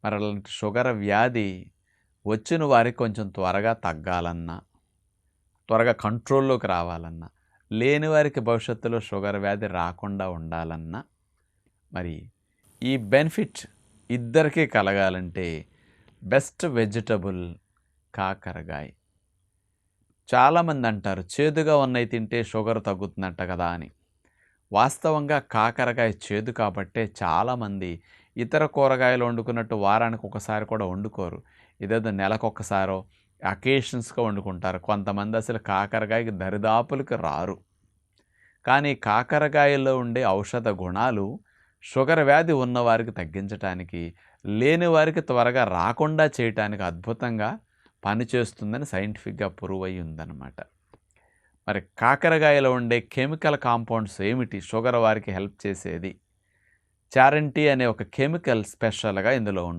మరి అలాంటి షుగర్ వ్యాధి వచ్చిన వారికి కొంచెం త్వరగా తగ్గాలన్నా, త్వరగా కంట్రోల్లోకి రావాలన్నా, లేని వారికి భవిష్యత్తులో షుగర్ వ్యాధి రాకుండా ఉండాలన్నా, మరి ఈ బెనిఫిట్ ఇద్దరికీ కలగాలంటే బెస్ట్ వెజిటబుల్ కాకరకాయ. చాలామంది అంటారు చేదుగా ఉన్నవి తింటే షుగర్ తగ్గుతుందంట కదా అని. వాస్తవంగా కాకరకాయ చేదు కాబట్టే చాలామంది ఇతర కూరగాయలు వండుకున్నట్టు వారానికి ఒకసారి కూడా వండుకోరు. ఇదేదో నెలకొకసారో అకేషన్స్‌గా వండుకుంటారు. కొంతమంది అసలు కాకరకాయకి దరిదాపులకి రారు. కానీ కాకరకాయలో ఉండే ఔషధ గుణాలు షుగర్ వ్యాధి ఉన్నవారికి తగ్గించటానికి, లేని వారికి త్వరగా రాకుండా చేయటానికి అద్భుతంగా పనిచేస్తుందని సైంటిఫిక్‌గా ప్రూవ్ అయ్యి ఉందన్నమాట. మరి కాకరకాయలో ఉండే కెమికల్ కాంపౌండ్స్ ఏమిటి షుగర్ వారికి హెల్ప్ చేసేది? చారంటీ అనే ఒక కెమికల్ స్పెషల్‌గా ఇందులో ఉంటుంది.